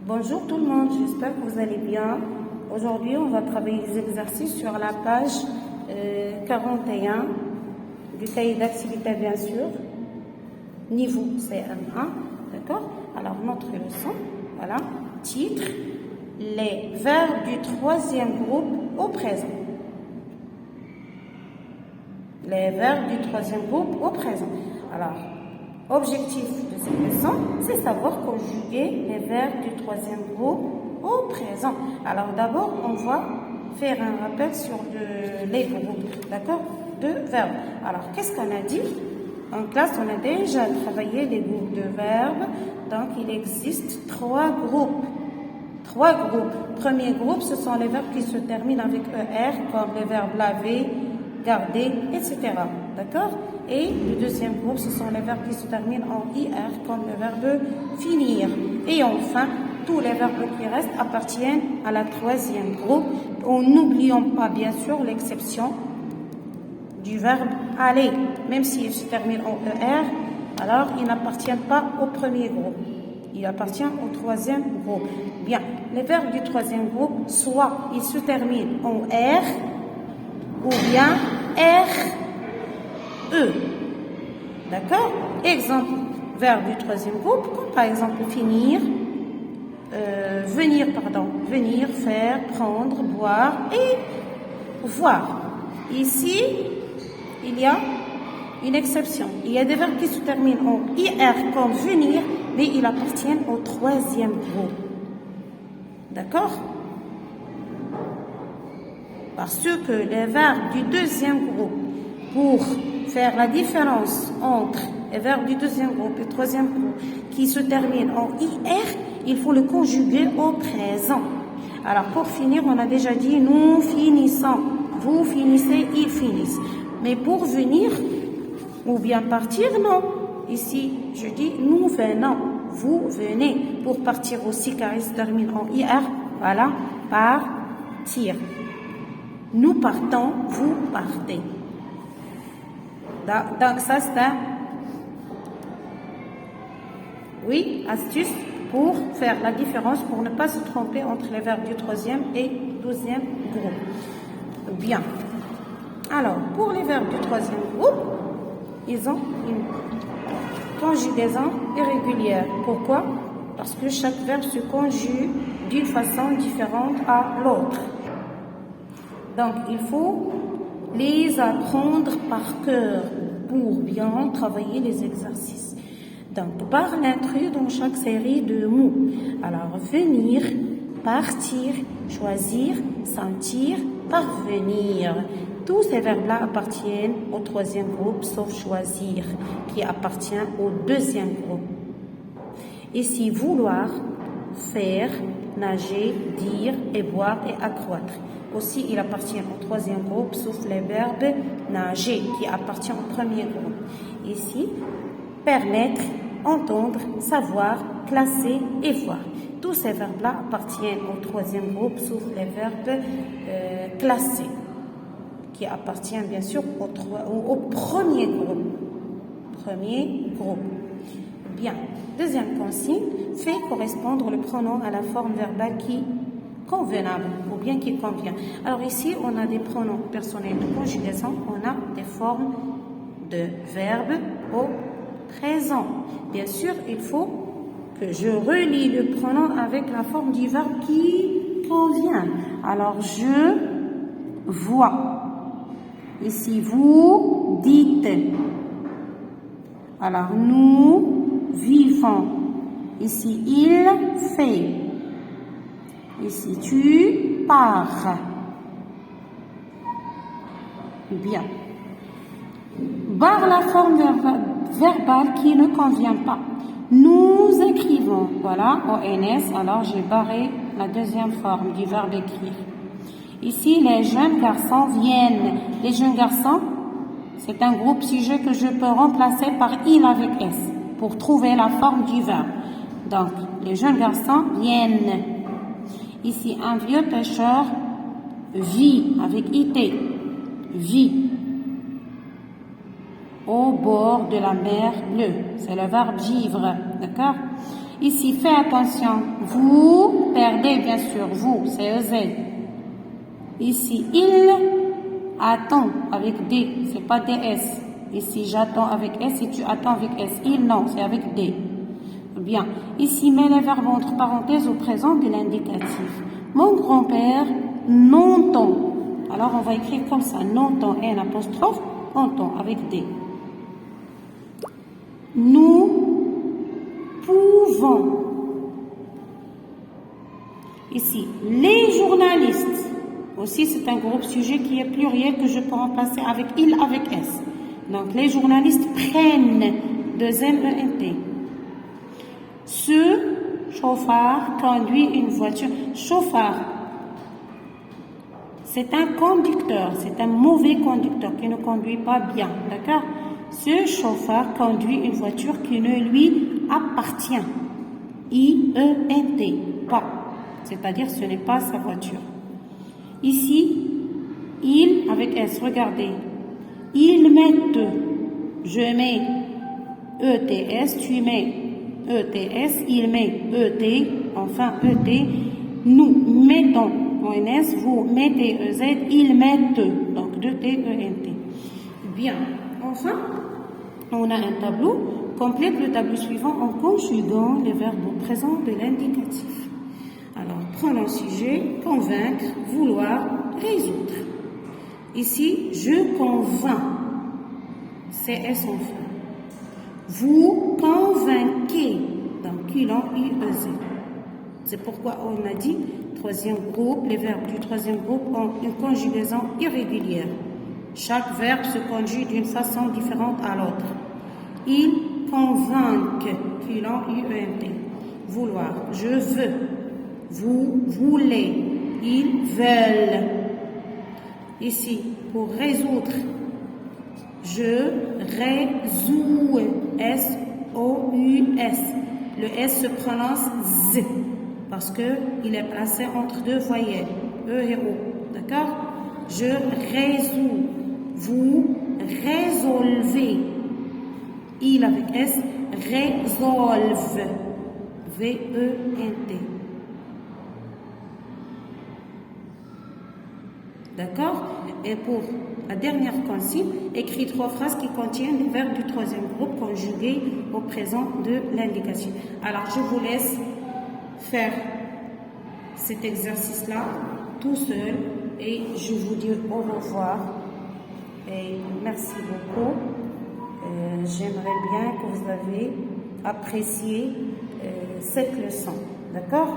Bonjour tout le monde, j'espère que vous allez bien. Aujourd'hui, on va travailler des exercices sur la page 41 du cahier d'activité, bien sûr, niveau CM1, d'accord? Alors, notre leçon, voilà, titre, les verbes du troisième groupe au présent. Les verbes du troisième groupe au présent. Alors, objectif de cette leçon, c'est savoir conjuguer les verbes du troisième groupe au présent. Alors d'abord, on va faire un rappel sur les groupes, d'accord, de verbes. Alors, qu'est-ce qu'on a dit? En classe, on a déjà travaillé les groupes de verbes. Donc, il existe trois groupes. Premier groupe, ce sont les verbes qui se terminent avec ER, comme les verbes laver, garder, etc. D'accord? Et le deuxième groupe, ce sont les verbes qui se terminent en IR, comme le verbe finir. Et enfin, tous les verbes qui restent appartiennent à la troisième groupe. N'oublions pas, bien sûr, l'exception du verbe aller. Même s'il se termine en ER, alors il n'appartient pas au premier groupe. Il appartient au troisième groupe. Bien, les verbes du troisième groupe, soit ils se terminent en R, ou bien R-E. D'accord? Exemple, verbe du troisième groupe, comme par exemple venir, venir, faire, prendre, boire et voir. Ici, il y a une exception. Il y a des verbes qui se terminent en IR comme venir, mais ils appartiennent au troisième groupe. D'accord? Parce que les verbes du deuxième groupe, pour faire la différence entre les verbes du deuxième groupe et le troisième groupe qui se terminent en IR, il faut le conjuguer au présent. Alors pour finir, on a déjà dit nous finissons, vous finissez, ils finissent. Mais pour venir ou bien partir, non. Ici, je dis nous venons, vous venez. Pour partir aussi, car il se termine en IR, voilà, partir. Nous partons, vous partez. Donc ça, c'est un astuce pour faire la différence, pour ne pas se tromper entre les verbes du troisième et deuxième groupe. Bien. Alors, pour les verbes du troisième groupe, ils ont une conjugaison irrégulière. Pourquoi? Parce que chaque verbe se conjugue d'une façon différente à l'autre. Donc, il faut les apprendre par cœur pour bien travailler les exercices. Donc, par l'intrus dans chaque série de mots. Alors, venir, partir, choisir, sentir, parvenir. Tous ces verbes-là appartiennent au troisième groupe, sauf choisir, qui appartient au deuxième groupe. Ici, vouloir, faire, nager, dire et boire et accroître. Aussi, il appartient au troisième groupe, sauf les verbes nager, qui appartient au premier groupe. Ici, permettre, entendre, savoir, classer et voir. Tous ces verbes-là appartiennent au troisième groupe, sauf les verbes classer, qui appartient bien sûr au premier groupe. Bien. Deuxième consigne, fait correspondre le pronom à la forme verbale qui convenable ou bien qui convient. Alors ici, on a des pronoms personnels de conjugaison, on a des formes de verbes au présent. Bien sûr, il faut que je relie le pronom avec la forme du verbe qui convient. Alors, je vois. Ici, vous dites. Alors, nous vivons. Ici, il fait. Ici, tu pars. Bien. Barre la forme verbale qui ne convient pas. Nous écrivons. Voilà, ONS. Alors, j'ai barré la deuxième forme du verbe écrire. Ici, les jeunes garçons viennent. Les jeunes garçons, c'est un groupe sujet que je peux remplacer par il avec S pour trouver la forme du verbe. Donc, les jeunes garçons viennent. Ici, un vieux pêcheur vit avec IT. Vit au bord de la mer bleue. C'est le verbe vivre. D'accord? Ici, fais attention. Vous perdez, bien sûr. Vous, c'est EZ. Ici, il attend avec D. C'est pas DS. Ici, j'attends avec S et tu attends avec S. Il, non, c'est avec D. Bien. Ici, mets les verbes entre parenthèses au présent de l'indicatif. Mon grand-père n'entend. Alors, on va écrire comme ça. N'entend, N apostrophe, entend avec D. Nous pouvons. Ici, les journalistes. Aussi, c'est un groupe sujet qui est pluriel que je peux remplacer avec il, avec S. Donc, les journalistes prennent deuxième ENT. Ce chauffard conduit une voiture. Chauffard, c'est un conducteur, c'est un mauvais conducteur qui ne conduit pas bien, d'accord? Ce chauffard conduit une voiture qui ne lui appartient. I-E-N-T, pas. C'est-à-dire ce n'est pas sa voiture. Ici, il avec S, regardez. Ils mettent, je mets ETS, tu mets ETS, il met ET, enfin ET, nous mettons ONS, vous mettez EZ, ils mettent, donc 2T, ENT. Bien, enfin, on a un tableau, complète le tableau suivant en conjuguant les verbes au présent de l'indicatif. Alors, prenons sujet, convaincre, vouloir, résoudre. Ici, je convainc, CS enfin. Vous convainquez, donc Q-L-O I-E-Z. C'est pourquoi on a dit, troisième groupe, les verbes du troisième groupe ont une conjugaison irrégulière. Chaque verbe se conjugue d'une façon différente à l'autre. Ils convainquent, Q-L-O I-E-N-T. Vouloir, je veux. Vous voulez, ils veulent. Ici, pour résoudre, je résous, S-O-U-S. Le S se prononce Z, parce qu'il est placé entre deux voyelles, E et O. D'accord? Je résous. Vous résolvez. Il avec S, résolve. V-E-N-T. D'accord? Et pour la dernière consigne, écris 3 phrases qui contiennent les verbes du troisième groupe conjugués au présent de l'indication. Alors, je vous laisse faire cet exercice-là tout seul et je vous dis au revoir et merci beaucoup. J'aimerais bien que vous avez apprécié cette leçon. D'accord?